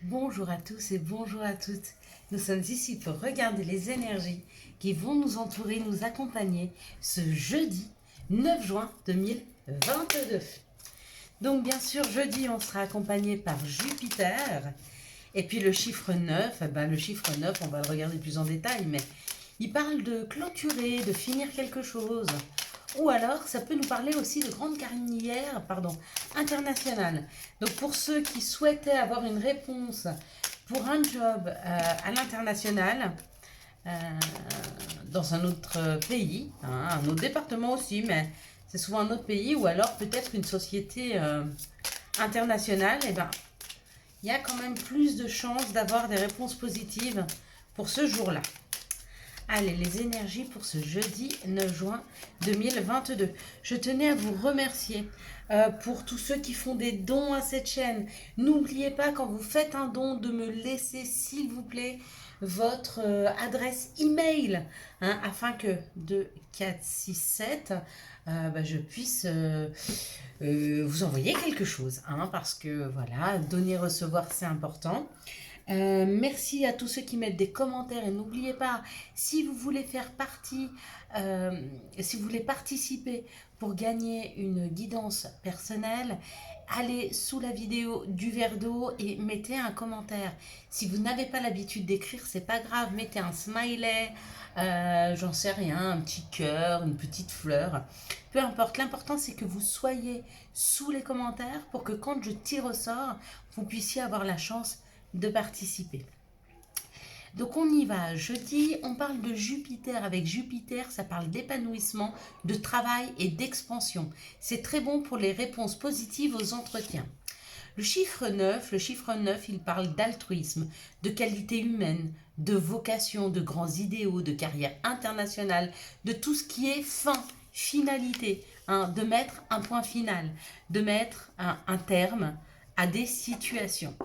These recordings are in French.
Bonjour à tous et bonjour à toutes. Nous sommes ici pour regarder les énergies qui vont nous entourer, nous accompagner ce jeudi 9 juin 2022. Donc bien sûr, jeudi, on sera accompagné par Jupiter. Et puis le chiffre 9, le chiffre 9, on va le regarder plus en détail, mais il parle de clôturer, de finir quelque chose. Ou alors, ça peut nous parler aussi de grandes carrières, internationales. Donc pour ceux qui souhaitaient avoir une réponse pour un job à l'international, euh, dans un autre pays, hein, un autre département aussi, mais c'est souvent un autre pays, ou alors peut-être une société internationale, et ben, il y a quand même plus de chances d'avoir des réponses positives pour ce jour-là. Allez, les énergies pour ce jeudi 9 juin 2022. Je tenais à vous remercier pour tous ceux qui font des dons à cette chaîne. N'oubliez pas, quand vous faites un don, de me laisser, s'il vous plaît, votre adresse email, hein, afin que 2467, je puisse vous envoyer quelque chose, hein, parce que voilà, donner, recevoir, c'est important. Merci à tous ceux qui mettent des commentaires et n'oubliez pas, si vous voulez faire partie, si vous voulez participer pour gagner une guidance personnelle, allez sous la vidéo du verre d'eau et mettez un commentaire. Si vous n'avez pas l'habitude d'écrire, c'est pas grave, mettez un smiley, j'en sais rien, un petit cœur, une petite fleur, peu importe. L'important c'est que vous soyez sous les commentaires pour que quand je tire au sort, vous puissiez avoir la chance de participer. Donc on y va. Jeudi, on parle de Jupiter. Avec Jupiter, ça parle d'épanouissement, de travail et d'expansion. C'est très bon pour les réponses positives aux entretiens. Le chiffre 9, il parle d'altruisme, de qualité humaine, de vocation, de grands idéaux, de carrière internationale, de tout ce qui est fin, finalité, hein, de mettre un point final, de mettre un terme à des situations.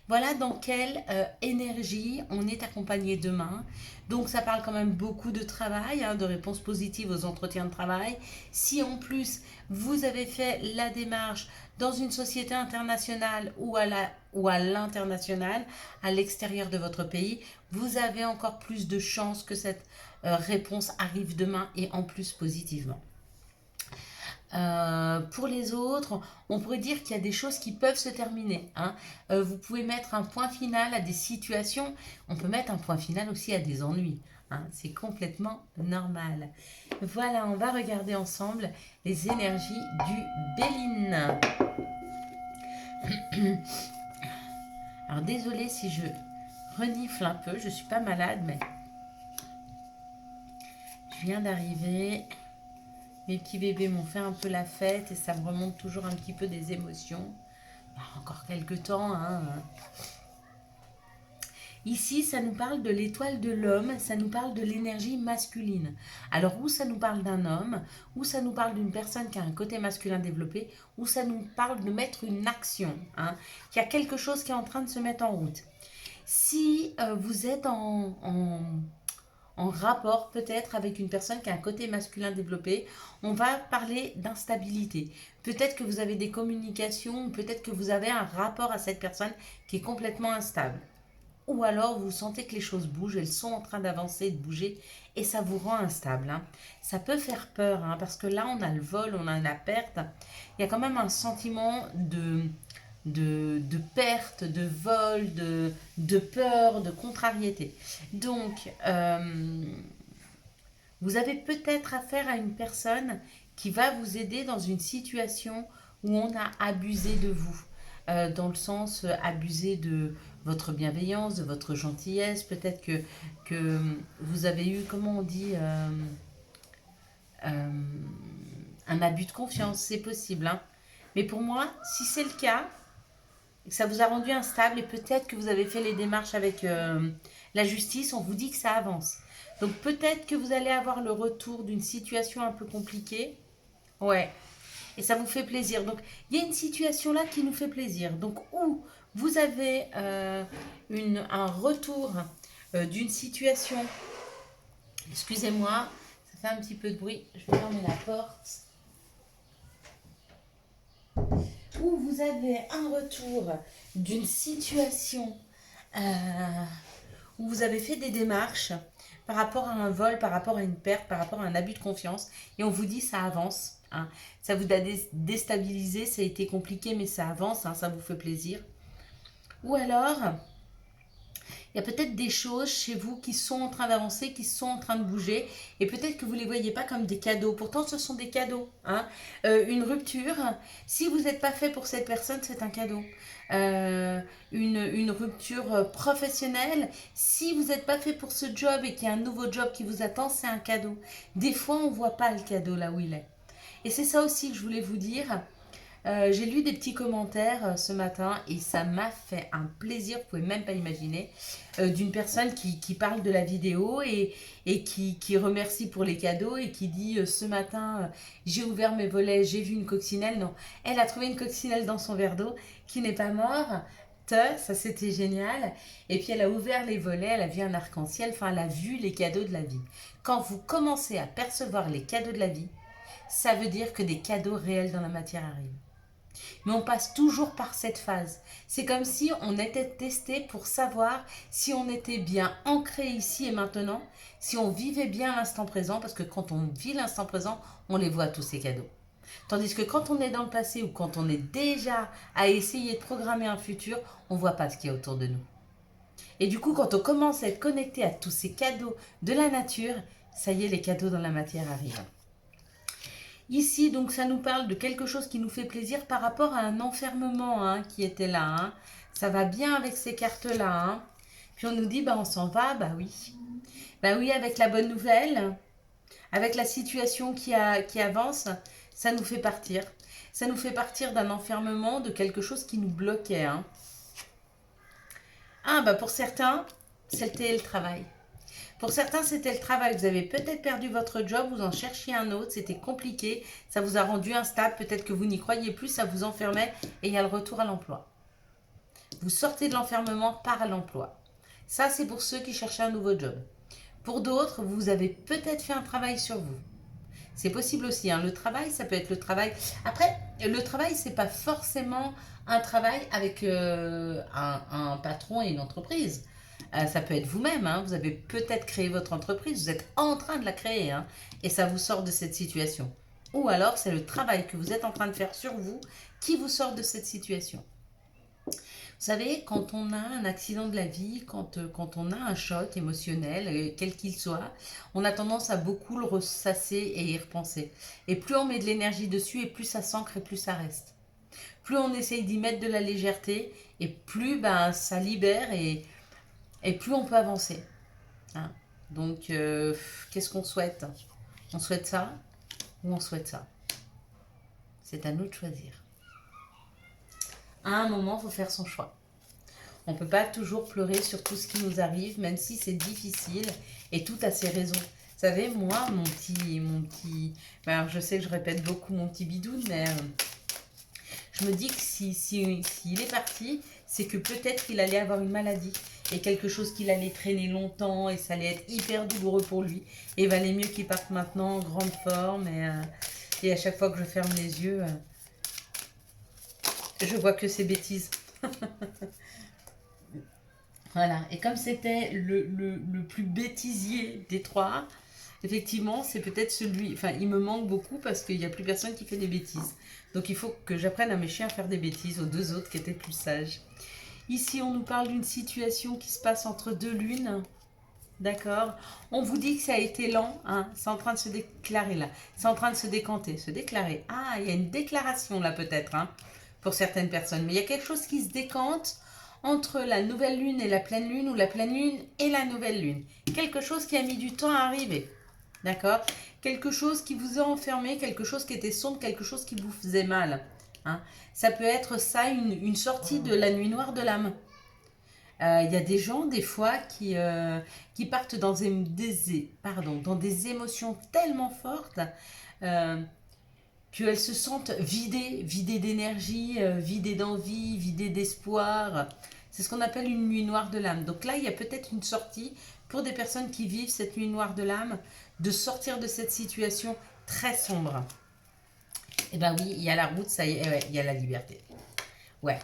Voilà dans quelle énergie on est accompagné demain. Donc ça parle quand même beaucoup de travail, hein, de réponses positives aux entretiens de travail. Si en plus vous avez fait la démarche dans une société internationale ou à l'international, à l'extérieur de votre pays, vous avez encore plus de chances que cette réponse arrive demain et en plus positivement. Pour les autres, on pourrait dire qu'il y a des choses qui peuvent se terminer, hein. Vous pouvez mettre un point final à des situations, on peut mettre un point final aussi à des ennuis, hein. C'est complètement normal. Voilà, on va regarder ensemble les énergies du Béline. Alors désolée si je renifle un peu, je suis pas malade, mais je viens d'arriver. Mes petits bébés m'ont fait un peu la fête et ça me remonte toujours un petit peu des émotions. Encore quelques temps, hein. Ici, ça nous parle de l'étoile de l'homme, ça nous parle de l'énergie masculine. Alors, où ça nous parle d'un homme, où ça nous parle d'une personne qui a un côté masculin développé, où ça nous parle de mettre une action, hein, qu'il y a quelque chose qui est en train de se mettre en route. Si vous êtes en rapport peut-être avec une personne qui a un côté masculin développé, on va parler d'instabilité. Peut-être que vous avez des communications, peut-être que vous avez un rapport à cette personne qui est complètement instable. Ou alors vous sentez que les choses bougent, elles sont en train d'avancer, de bouger, et ça vous rend instable, hein. Ça peut faire peur, hein, parce que là on a le vol, on a la perte. Il y a quand même un sentiment de perte, de vol, de peur, de contrariété. Donc, vous avez peut-être affaire à une personne qui va vous aider dans une situation où on a abusé de vous. Dans le sens abusé de votre bienveillance, de votre gentillesse. Peut-être que vous avez eu, comment on dit, euh, un abus de confiance. C'est possible, hein. Mais pour moi, si c'est le cas, que ça vous a rendu instable et peut-être que vous avez fait les démarches avec la justice, on vous dit que ça avance. Donc peut-être que vous allez avoir le retour d'une situation un peu compliquée. Ouais. Et ça vous fait plaisir. Donc il y a une situation là qui nous fait plaisir. Donc où vous avez un retour d'une situation. Excusez-moi, ça fait un petit peu de bruit. Je vais fermer la porte. où vous avez un retour d'une situation où vous avez fait des démarches par rapport à un vol, par rapport à une perte, par rapport à un abus de confiance, et on vous dit ça avance. Hein. Ça vous a déstabilisé, ça a été compliqué, mais ça avance, hein, ça vous fait plaisir. Ou alors, il y a peut-être des choses chez vous qui sont en train d'avancer, qui sont en train de bouger, et peut-être que vous ne les voyez pas comme des cadeaux. Pourtant, ce sont des cadeaux. Hein. Une rupture, si vous n'êtes pas fait pour cette personne, c'est un cadeau. Une rupture professionnelle, si vous n'êtes pas fait pour ce job et qu'il y a un nouveau job qui vous attend, c'est un cadeau. Des fois, on ne voit pas le cadeau là où il est. Et c'est ça aussi que je voulais vous dire. J'ai lu des petits commentaires ce matin et ça m'a fait un plaisir, vous pouvez même pas imaginer, d'une personne qui parle de la vidéo et qui remercie pour les cadeaux et qui dit ce matin j'ai ouvert mes volets, j'ai vu une coccinelle. Non, elle a trouvé une coccinelle dans son verre d'eau qui n'est pas mort. Ça c'était génial. Et puis elle a ouvert les volets, elle a vu un arc-en-ciel, enfin elle a vu les cadeaux de la vie. Quand vous commencez à percevoir les cadeaux de la vie, ça veut dire que des cadeaux réels dans la matière arrivent. Mais on passe toujours par cette phase. C'est comme si on était testé pour savoir si on était bien ancré ici et maintenant, si on vivait bien l'instant présent, parce que quand on vit l'instant présent, on les voit tous ces cadeaux. Tandis que quand on est dans le passé ou quand on est déjà à essayer de programmer un futur, on ne voit pas ce qu'il y a autour de nous. Et du coup, quand on commence à être connecté à tous ces cadeaux de la nature, ça y est, les cadeaux dans la matière arrivent. Ici, donc, ça nous parle de quelque chose qui nous fait plaisir par rapport à un enfermement hein, qui était là. Hein. Ça va bien avec ces cartes-là. Hein. Puis on nous dit, bah, on s'en va, bah oui. Bah oui, avec la bonne nouvelle, avec la situation qui avance, ça nous fait partir. Ça nous fait partir d'un enfermement, de quelque chose qui nous bloquait. Hein. Ah, bah pour certains, c'était le travail. Pour certains, c'était le travail. Vous avez peut-être perdu votre job, vous en cherchiez un autre, c'était compliqué, ça vous a rendu instable, peut-être que vous n'y croyez plus, ça vous enfermait et il y a le retour à l'emploi. Vous sortez de l'enfermement par l'emploi. Ça, c'est pour ceux qui cherchaient un nouveau job. Pour d'autres, vous avez peut-être fait un travail sur vous. C'est possible aussi. Hein. Le travail, ça peut être le travail. Après, le travail, c'est pas forcément un travail avec un patron et une entreprise. Ça peut être vous-même, hein. Vous avez peut-être créé votre entreprise, vous êtes en train de la créer hein, et ça vous sort de cette situation. Ou alors c'est le travail que vous êtes en train de faire sur vous qui vous sort de cette situation. Vous savez, quand on a un accident de la vie, quand on a un choc émotionnel, quel qu'il soit, on a tendance à beaucoup le ressasser et y repenser. Et plus on met de l'énergie dessus et plus ça s'ancre et plus ça reste. Plus on essaye d'y mettre de la légèreté et plus ben, ça libère et plus on peut avancer. Hein. Donc, qu'est-ce qu'on souhaite? On souhaite ça ou on souhaite ça? C'est à nous de choisir. À un moment, il faut faire son choix. On ne peut pas toujours pleurer sur tout ce qui nous arrive, même si c'est difficile et tout a ses raisons. Vous savez, moi, mon petit... Alors, je sais que je répète beaucoup mon petit bidoune, mais je me dis que s'il est parti, c'est que peut-être qu'il allait avoir une maladie et quelque chose qu'il allait traîner longtemps et ça allait être hyper douloureux pour lui. Et il valait mieux qu'il parte maintenant en grande forme et à chaque fois que je ferme les yeux, je vois que c'est bêtises. Voilà, et comme c'était le plus bêtisier des trois, effectivement, c'est peut-être celui... Enfin, il me manque beaucoup parce qu'il n'y a plus personne qui fait des bêtises. Donc il faut que j'apprenne à mes chiens à faire des bêtises, aux deux autres qui étaient plus sages. Ici, on nous parle d'une situation qui se passe entre deux lunes. D'accord. On vous dit que ça a été lent. Hein. C'est en train de se déclarer là. C'est en train de se décanter. Se déclarer. Ah, il y a une déclaration là peut-être hein, pour certaines personnes. Mais il y a quelque chose qui se décante entre la nouvelle lune et la pleine lune ou la pleine lune et la nouvelle lune. Quelque chose qui a mis du temps à arriver. D'accord. Quelque chose qui vous a enfermé, quelque chose qui était sombre, quelque chose qui vous faisait mal. Hein. Ça peut être ça, une sortie de la nuit noire de l'âme. Il y a des gens, des fois, qui partent dans des émotions tellement fortes qu'elles se sentent vidées d'énergie, vidées d'envie, vidées d'espoir. C'est ce qu'on appelle une nuit noire de l'âme. Donc là, il y a peut-être une sortie pour des personnes qui vivent cette nuit noire de l'âme, de sortir de cette situation très sombre. Eh ben oui, il y a la route, ça y est, ouais, il y a la liberté. Ouais.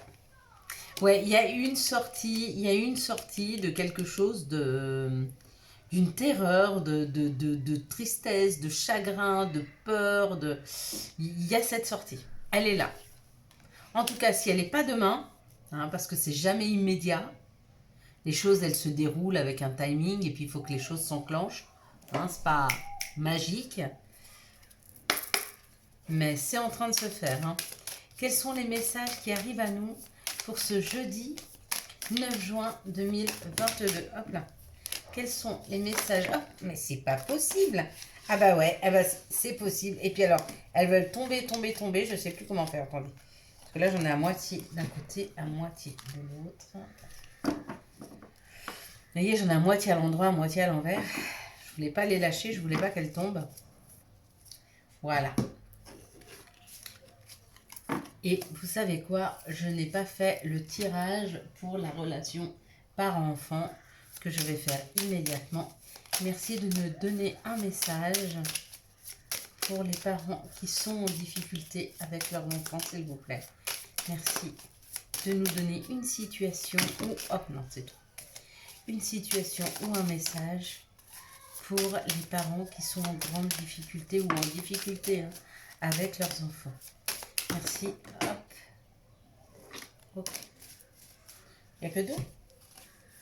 Ouais, il y a une sortie de quelque chose d'une terreur, de tristesse, de chagrin, de peur, il y a cette sortie. Elle est là. En tout cas, si elle n'est pas demain, hein, parce que c'est jamais immédiat, les choses, elles se déroulent avec un timing et puis il faut que les choses s'enclenchent. Hein, c'est pas magique, mais c'est en train de se faire. Hein. Quels sont les messages qui arrivent à nous pour ce jeudi 9 juin 2022? Hop là. Quels sont les messages? Oh, mais c'est pas possible. Ah bah ouais, ah bah c'est possible. Et puis alors, elles veulent tomber. Je sais plus comment faire. Attendez. Parce que là, j'en ai à moitié d'un côté, à moitié de l'autre. Vous voyez, j'en ai à moitié à l'endroit, à moitié à l'envers. Je voulais pas les lâcher, je voulais pas qu'elles tombent. Voilà. Et vous savez quoi? Je n'ai pas fait le tirage pour la relation parent-enfant que je vais faire immédiatement. Merci de me donner un message pour les parents qui sont en difficulté avec leur enfant, s'il vous plaît. Merci de nous donner une situation ou... Hop, non, c'est tout. Une situation ou un message pour les parents qui sont en grande difficulté ou en difficulté hein, avec leurs enfants. Merci. Hop. Ok. Il n'y a que 2?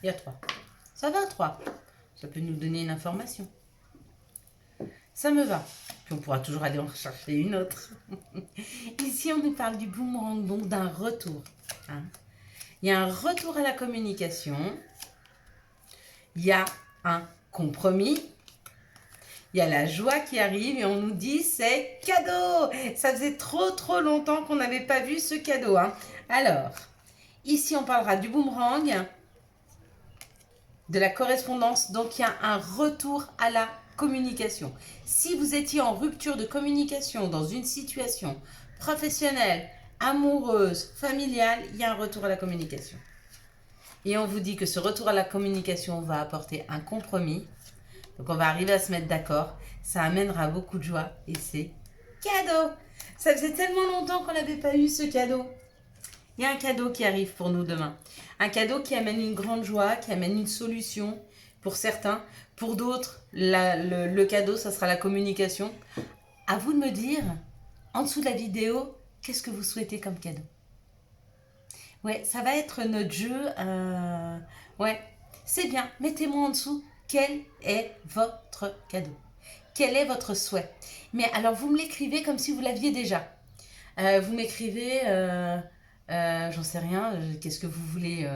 Il y a 3. Ça va, 3. Ça peut nous donner une information. Ça me va. Puis on pourra toujours aller en chercher une autre. Ici, on nous parle du boomerang, donc d'un retour. Hein. Il y a un retour à la communication. Il y a un compromis. Il y a la joie qui arrive et on nous dit c'est cadeau. Ça faisait trop longtemps qu'on n'avait pas vu ce cadeau. Hein. Alors, ici, on parlera du boomerang, de la correspondance. Donc, il y a un retour à la communication. Si vous étiez en rupture de communication dans une situation professionnelle, amoureuse, familiale, il y a un retour à la communication. Et on vous dit que ce retour à la communication va apporter un compromis. Donc, on va arriver à se mettre d'accord. Ça amènera beaucoup de joie et c'est cadeau. Ça faisait tellement longtemps qu'on n'avait pas eu ce cadeau. Il y a un cadeau qui arrive pour nous demain. Un cadeau qui amène une grande joie, qui amène une solution pour certains. Pour d'autres, le cadeau, ça sera la communication. À vous de me dire, en dessous de la vidéo, qu'est-ce que vous souhaitez comme cadeau? Ouais, ça va être notre jeu. Ouais, c'est bien. Mettez-moi en dessous. Quel est votre cadeau? Quel est votre souhait? Mais alors, vous me l'écrivez comme si vous l'aviez déjà. Vous m'écrivez, j'en sais rien, qu'est-ce que vous voulez?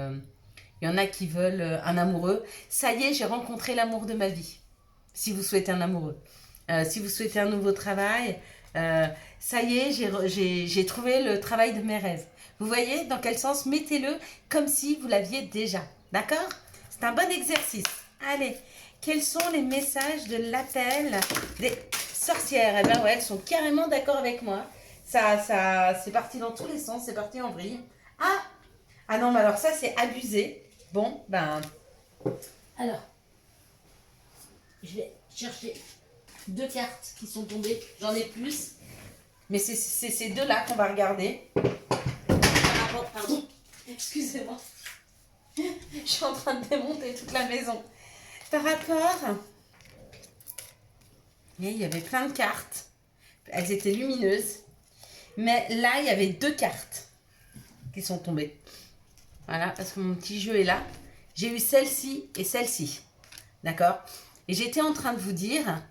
Il y en a qui veulent un amoureux. Ça y est, j'ai rencontré l'amour de ma vie. Si vous souhaitez un amoureux. Si vous souhaitez un nouveau travail, ça y est, j'ai trouvé le travail de mes rêves. Vous voyez dans quel sens? Mettez-le comme si vous l'aviez déjà. D'accord? C'est un bon exercice. Allez, quels sont les messages de l'appel des sorcières? Eh bien ouais, elles sont carrément d'accord avec moi. Ça, c'est parti dans tous les sens, c'est parti en vrille. Ah non, mais alors ça c'est abusé. Bon, ben... Alors, je vais chercher 2 cartes qui sont tombées. J'en ai plus. Mais c'est ces 2-là qu'on va regarder. Pardon, excusez-moi. Je suis en train de démonter toute la maison. Par rapport... Il y avait plein de cartes. Elles étaient lumineuses. Mais là, il y avait 2 cartes qui sont tombées. Voilà, parce que mon petit jeu est là. J'ai eu celle-ci et celle-ci. D'accord? Et j'étais en train de vous dire,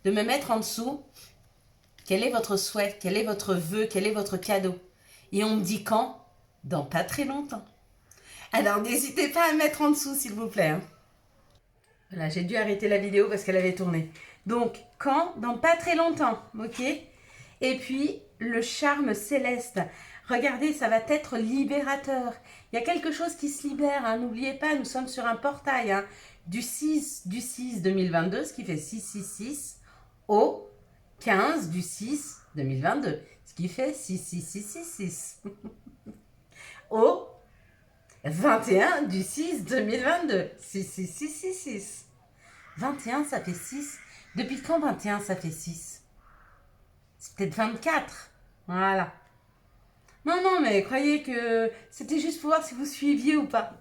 de me mettre en dessous, quel est votre souhait, quel est votre vœu, quel est votre cadeau. Et on me dit quand? Dans pas très longtemps. Alors, n'hésitez pas à mettre en dessous, s'il vous plaît. Hein. Voilà, j'ai dû arrêter la vidéo parce qu'elle avait tourné. Donc, quand? Dans pas très longtemps, ok? Et puis, le charme céleste. Regardez, ça va être libérateur. Il y a quelque chose qui se libère. Hein. N'oubliez pas, nous sommes sur un portail hein, du 6 2022, ce qui fait 666, au 15 du 6 2022, ce qui fait 66666. Au 21 du 6 2022, 66666. 21, ça fait 6. Depuis quand 21, ça fait 6? C'est peut-être 24. Voilà. Non, non, mais croyez que c'était juste pour voir si vous suiviez ou pas.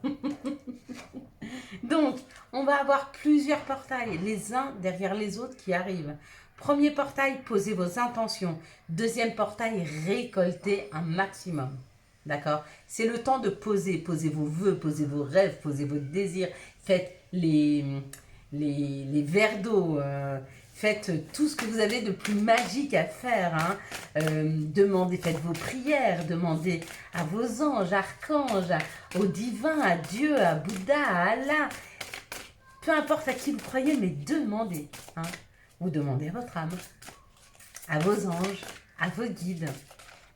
Donc, on va avoir plusieurs portails, les uns derrière les autres qui arrivent. Premier portail, posez vos intentions. Deuxième portail, récoltez un maximum. D'accord? C'est le temps de poser. Posez vos vœux, posez vos rêves, posez vos désirs. Faites les verres d'eau. Faites tout ce que vous avez de plus magique à faire. Hein. Demandez, faites vos prières. Demandez à vos anges, archanges, au divin, à Dieu, à Bouddha, à Allah. Peu importe à qui vous croyez, mais demandez. Hein. Vous demandez à votre âme, à vos anges, à vos guides.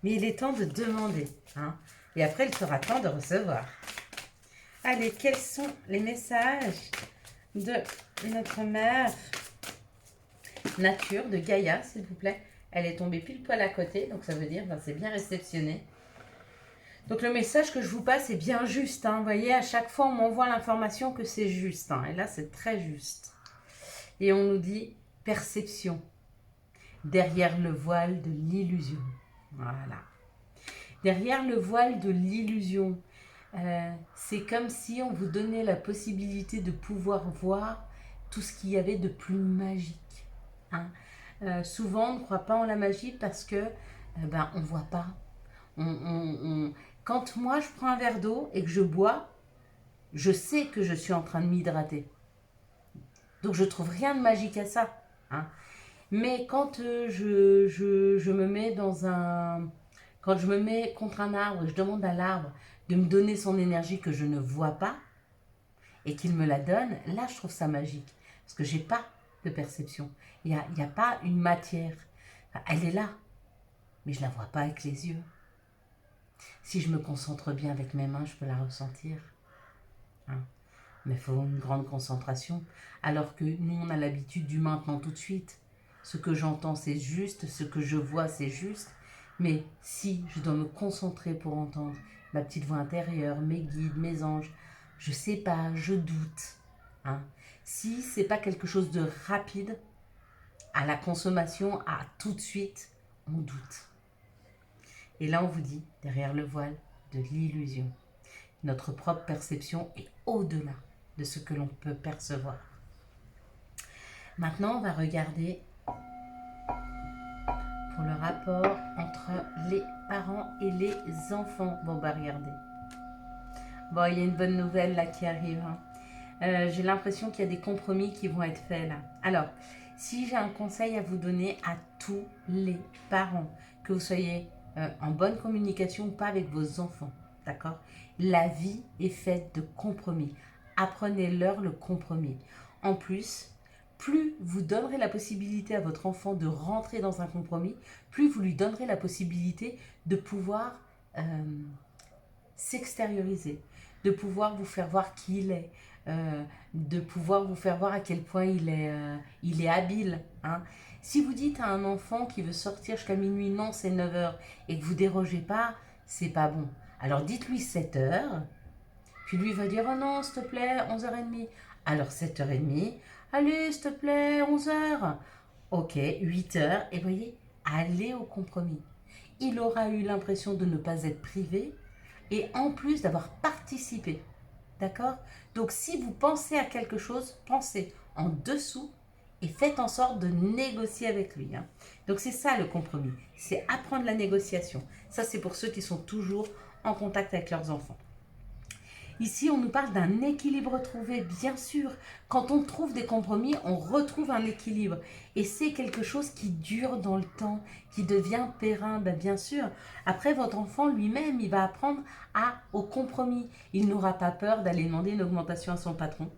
Mais il est temps de demander. Hein. Et après, il sera temps de recevoir. Allez, quels sont les messages de notre mère nature, de Gaïa, s'il vous plaît? Elle est tombée pile poil à côté, donc ça veut dire que c'est bien réceptionné. Donc le message que je vous passe est bien juste. Hein. Vous voyez, à chaque fois, on m'envoie l'information que c'est juste. Hein. Et là, c'est très juste. Et on nous dit perception derrière le voile de l'illusion. Voilà. Derrière le voile de l'illusion, c'est comme si on vous donnait la possibilité de pouvoir voir tout ce qu'il y avait de plus magique. Hein. Souvent, on ne croit pas en la magie parce que on ne voit pas. Quand moi, je prends un verre d'eau et que je bois, je sais que je suis en train de m'hydrater. Donc, je ne trouve rien de magique à ça. Hein. Mais quand je me mets quand je me mets contre un arbre et je demande à l'arbre de me donner son énergie que je ne vois pas et qu'il me la donne, là, je trouve ça magique. Parce que je n'ai pas de perception. Il n'y a pas une matière. Elle est là, mais je ne la vois pas avec les yeux. Si je me concentre bien avec mes mains, je peux la ressentir. Hein. Mais il faut une grande concentration. Alors que nous, on a l'habitude du maintenant tout de suite. Ce que j'entends, c'est juste. Ce que je vois, c'est juste. Mais si je dois me concentrer pour entendre ma petite voix intérieure, mes guides, mes anges, je ne sais pas, je doute. Hein. Si ce n'est pas quelque chose de rapide, à la consommation, à tout de suite, on doute. Et là, on vous dit, derrière le voile de l'illusion, notre propre perception est au-delà de ce que l'on peut percevoir. Maintenant, on va regarder pour le rapport entre les parents et les enfants. Bon, bah regardez. Bon, il y a une bonne nouvelle là qui arrive. Hein. J'ai l'impression qu'il y a des compromis qui vont être faits là. Alors, si j'ai un conseil à vous donner à tous les parents, que vous soyez en bonne communication ou pas avec vos enfants, d'accord? La vie est faite de compromis. Apprenez-leur le compromis. En plus, plus vous donnerez la possibilité à votre enfant de rentrer dans un compromis, plus vous lui donnerez la possibilité de pouvoir s'extérioriser, de pouvoir vous faire voir qui il est, de pouvoir vous faire voir à quel point il est habile. Hein. Si vous dites à un enfant qui veut sortir jusqu'à minuit, non, c'est 9 heures, et que vous ne dérogez pas, c'est pas bon. Alors dites-lui 7 heures, puis lui va dire, oh non, s'il te plaît, 11h30. Alors 7h30, allez, s'il te plaît, 11h. Ok, 8h, et voyez, allez au compromis. Il aura eu l'impression de ne pas être privé, et en plus d'avoir participé. D'accord? Donc si vous pensez à quelque chose, pensez en dessous et faites en sorte de négocier avec lui. Hein. Donc c'est ça le compromis, c'est apprendre la négociation. Ça c'est pour ceux qui sont toujours en contact avec leurs enfants. Ici, on nous parle d'un équilibre trouvé, bien sûr. Quand on trouve des compromis, on retrouve un équilibre. Et c'est quelque chose qui dure dans le temps, qui devient périn, bien sûr. Après, votre enfant lui-même, il va apprendre au compromis. Il n'aura pas peur d'aller demander une augmentation à son patron,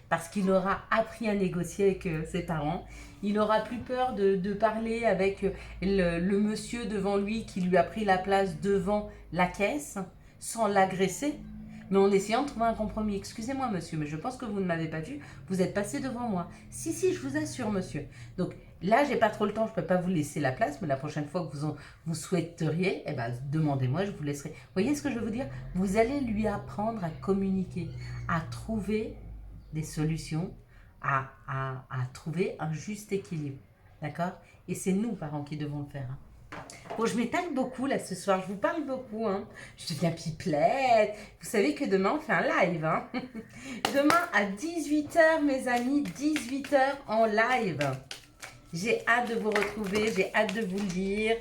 parce qu'il aura appris à négocier avec ses parents. Il n'aura plus peur de parler avec le monsieur devant lui qui lui a pris la place devant la caisse, sans l'agresser, mais en essayant de trouver un compromis. Excusez-moi, monsieur, mais je pense que vous ne m'avez pas vu. Vous êtes passé devant moi. Si, je vous assure, monsieur. Donc là, j'ai pas trop le temps. Je peux pas vous laisser la place, mais la prochaine fois que vous souhaiteriez, demandez-moi, je vous laisserai. Vous voyez ce que je veux vous dire? Vous allez lui apprendre à communiquer, à trouver des solutions, à trouver un juste équilibre. D'accord? Et c'est nous, parents, qui devons le faire. Hein. Bon, je m'étale beaucoup là ce soir, je vous parle beaucoup, hein. Je deviens pipelette. Vous savez que demain on fait un live, hein. Demain à 18 h, mes amis, 18 h en live. J'ai hâte de vous retrouver, j'ai hâte de vous le dire.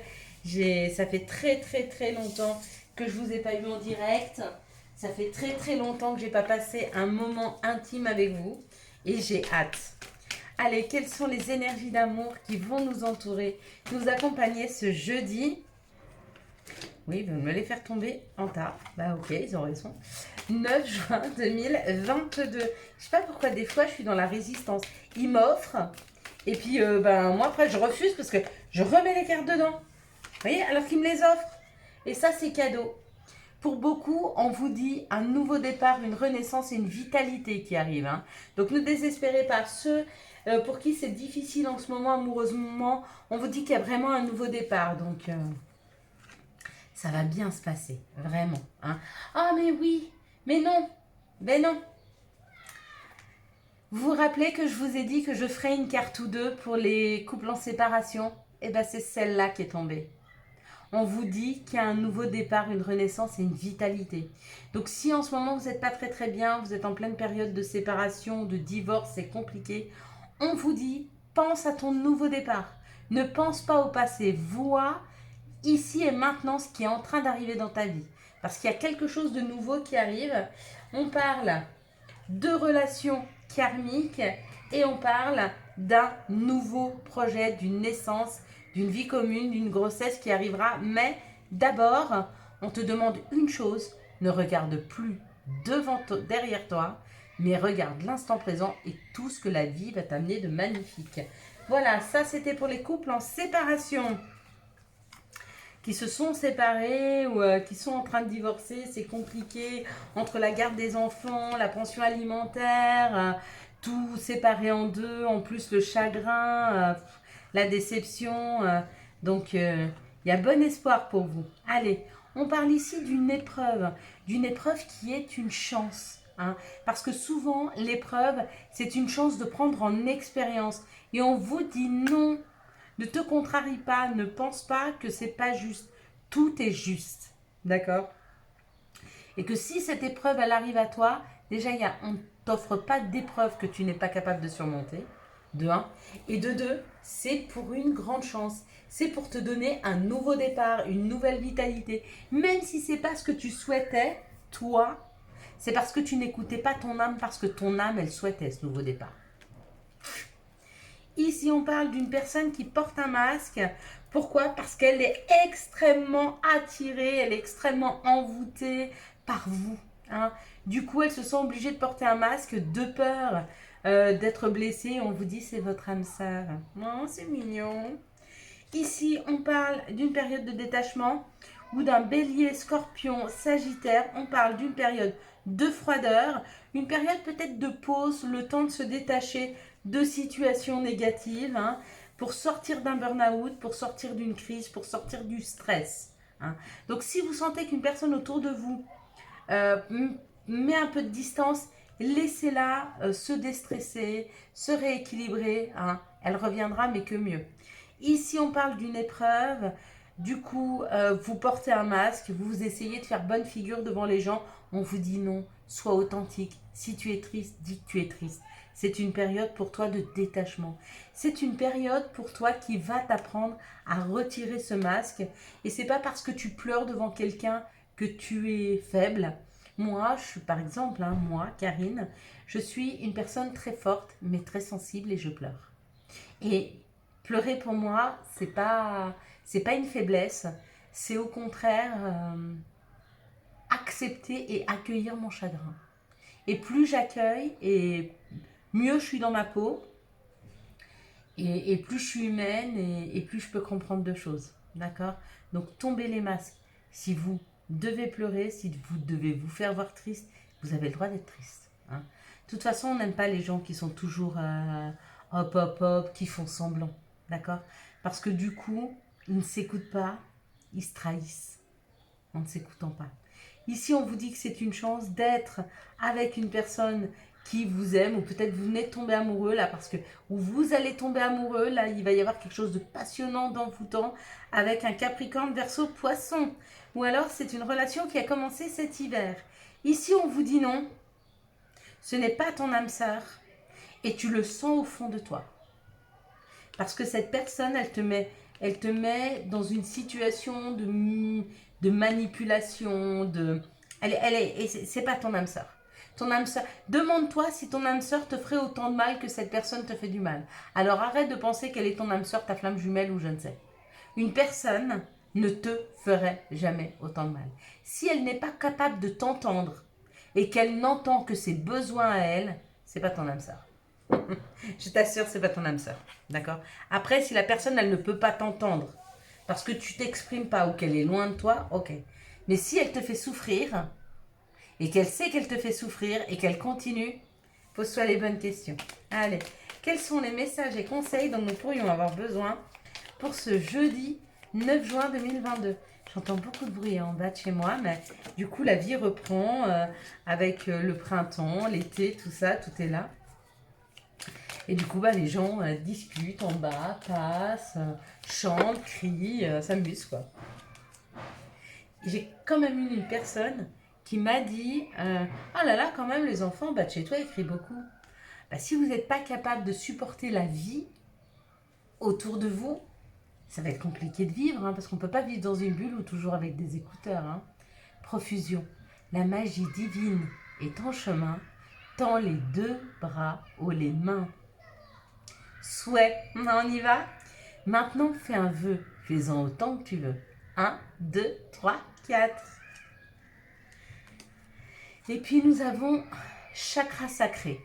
Ça fait très longtemps que je vous ai pas eu en direct. Ça fait très longtemps que j'ai pas passé un moment intime avec vous. Et j'ai hâte. Allez, quelles sont les énergies d'amour qui vont nous entourer, nous accompagner ce jeudi? Oui, ils veulent me les faire tomber en tas. Bah ok, ils ont raison. 9 juin 2022. Je sais pas pourquoi des fois je suis dans la résistance. Ils m'offrent. Et puis moi après je refuse parce que je remets les cartes dedans. Vous voyez, alors qu'ils me les offrent. Et ça c'est cadeau. Pour beaucoup, on vous dit un nouveau départ, une renaissance et une vitalité qui arrive, hein. Donc ne désespérez pas. Ceux pour qui c'est difficile en ce moment amoureusement, on vous dit qu'il y a vraiment un nouveau départ. Donc ça va bien se passer, vraiment, hein. Ah mais oui, mais non, mais non. Vous vous rappelez que je vous ai dit que je ferais une carte ou deux pour les couples en séparation? Eh bien c'est celle-là qui est tombée. On vous dit qu'il y a un nouveau départ, une renaissance et une vitalité. Donc si en ce moment vous n'êtes pas très bien, vous êtes en pleine période de séparation, de divorce, c'est compliqué, on vous dit, pense à ton nouveau départ. Ne pense pas au passé, vois ici et maintenant ce qui est en train d'arriver dans ta vie. Parce qu'il y a quelque chose de nouveau qui arrive. On parle de relations karmiques et on parle d'un nouveau projet, d'une naissance, d'une vie commune, d'une grossesse qui arrivera. Mais d'abord, on te demande une chose, ne regarde plus derrière toi, mais regarde l'instant présent et tout ce que la vie va t'amener de magnifique. Voilà, ça c'était pour les couples en séparation qui se sont séparés ou qui sont en train de divorcer. C'est compliqué entre la garde des enfants, la pension alimentaire, tout séparé en deux, en plus le chagrin, la déception. Donc il y a bon espoir pour vous. Allez, on parle ici d'une épreuve qui est une chance, hein, parce que souvent l'épreuve c'est une chance de prendre en expérience et on vous dit non. Ne te contrarie pas, ne pense pas que c'est pas juste. Tout est juste, d'accord? Et que si cette épreuve, elle arrive à toi, déjà, on ne t'offre pas d'épreuve que tu n'es pas capable de surmonter, de un. Et de deux, c'est pour une grande chance. C'est pour te donner un nouveau départ, une nouvelle vitalité. Même si c'est pas ce que tu souhaitais, toi, c'est parce que tu n'écoutais pas ton âme, parce que ton âme, elle souhaitait ce nouveau départ. Ici, on parle d'une personne qui porte un masque. Pourquoi? Parce qu'elle est extrêmement attirée, elle est extrêmement envoûtée par vous, hein. Du coup, elle se sent obligée de porter un masque de peur d'être blessée. On vous dit c'est votre âme sœur. Oh, c'est mignon. Ici, on parle d'une période de détachement ou d'un bélier, scorpion, sagittaire. On parle d'une période de froideur, une période peut-être de pause, le temps de se détacher de situations négatives, hein, pour sortir d'un burn-out, pour sortir d'une crise, pour sortir du stress, hein. Donc si vous sentez qu'une personne autour de vous met un peu de distance, laissez-la se déstresser, se rééquilibrer, hein. Elle reviendra, mais que mieux. Ici, on parle d'une épreuve. Du coup, vous portez un masque, vous essayez de faire bonne figure devant les gens. On vous dit non, sois authentique. Si tu es triste, dis que tu es triste. C'est une période pour toi de détachement. C'est une période pour toi qui va t'apprendre à retirer ce masque. Et c'est pas parce que tu pleures devant quelqu'un que tu es faible. Moi, je suis par exemple, hein, moi, Karine, je suis une personne très forte, mais très sensible et je pleure. Et pleurer pour moi, c'est pas une faiblesse, c'est au contraire accepter et accueillir mon chagrin. Et plus j'accueille, et mieux je suis dans ma peau, et plus je suis humaine, et plus je peux comprendre de choses. D'accord? Donc tombez les masques. Si vous devez pleurer, si vous devez vous faire voir triste, vous avez le droit d'être triste, hein. De toute façon, on n'aime pas les gens qui sont toujours hop hop hop, qui font semblant. D'accord? Parce que du coup, ils ne s'écoutent pas, ils se trahissent en ne s'écoutant pas. Ici, on vous dit que c'est une chance d'être avec une personne qui vous aime, ou peut-être vous venez de tomber amoureux là, parce que, ou vous allez tomber amoureux, là il va y avoir quelque chose de passionnant, d'envoûtant, avec un Capricorne, Verseau, Poisson. Ou alors c'est une relation qui a commencé cet hiver. Ici on vous dit non, ce n'est pas ton âme sœur, et tu le sens au fond de toi. Parce que cette personne, elle te met dans une situation de manipulation, et c'est pas ton âme sœur. Ton âme sœur, demande-toi si ton âme sœur te ferait autant de mal que cette personne te fait du mal. Alors arrête de penser qu'elle est ton âme sœur, ta flamme jumelle ou je ne sais. Une personne ne te ferait jamais autant de mal. Si elle n'est pas capable de t'entendre et qu'elle n'entend que ses besoins à elle, c'est pas ton âme sœur. Je t'assure, c'est pas ton âme sœur. D'accord? Après, si la personne, elle ne peut pas t'entendre parce que tu t'exprimes pas ou qu'elle est loin de toi, ok. Mais si elle te fait souffrir et qu'elle sait qu'elle te fait souffrir et qu'elle continue, pose-toi les bonnes questions. Allez, quels sont les messages et conseils dont nous pourrions avoir besoin pour ce jeudi 9 juin 2022? J'entends beaucoup de bruit en bas de chez moi, mais du coup, la vie reprend avec le printemps, l'été, tout ça, tout est là. Et du coup, les gens discutent en bas, passent, chantent, crient, s'amusent, quoi. J'ai quand même eu une personne qui m'a dit ah là là, quand même, les enfants, de chez toi, ils crient beaucoup. Si vous n'êtes pas capable de supporter la vie autour de vous, ça va être compliqué de vivre, parce qu'on ne peut pas vivre dans une bulle ou toujours avec des écouteurs. Profusion. La magie divine est en chemin. Tends les 2 bras ou les mains. Souhait, on y va. Maintenant, fais un vœu. Fais-en autant que tu veux. 1, 2, 3, 4. Et puis nous avons chakra sacré.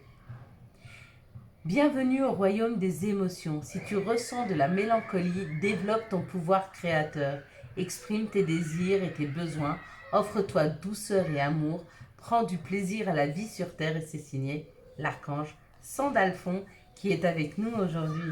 Bienvenue au royaume des émotions. Si tu ressens de la mélancolie, développe ton pouvoir créateur. Exprime tes désirs et tes besoins. Offre-toi douceur et amour. Prends du plaisir à la vie sur terre, et c'est signé l'archange Sandalphon qui est avec nous aujourd'hui.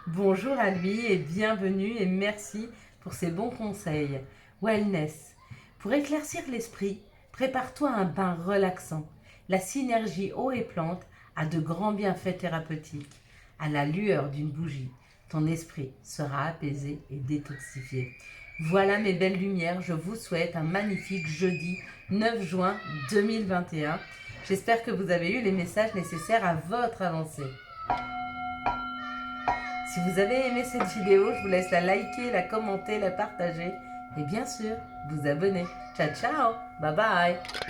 Bonjour à lui et bienvenue et merci pour ses bons conseils. Wellness. Pour éclaircir l'esprit, prépare-toi à un bain relaxant. La synergie eau et plante a de grands bienfaits thérapeutiques. À la lueur d'une bougie, ton esprit sera apaisé et détoxifié. Voilà mes belles lumières, je vous souhaite un magnifique jeudi 9 juin 2021. J'espère que vous avez eu les messages nécessaires à votre avancée. Si vous avez aimé cette vidéo, je vous laisse la liker, la commenter, la partager et bien sûr, vous abonner. Ciao, ciao, bye bye.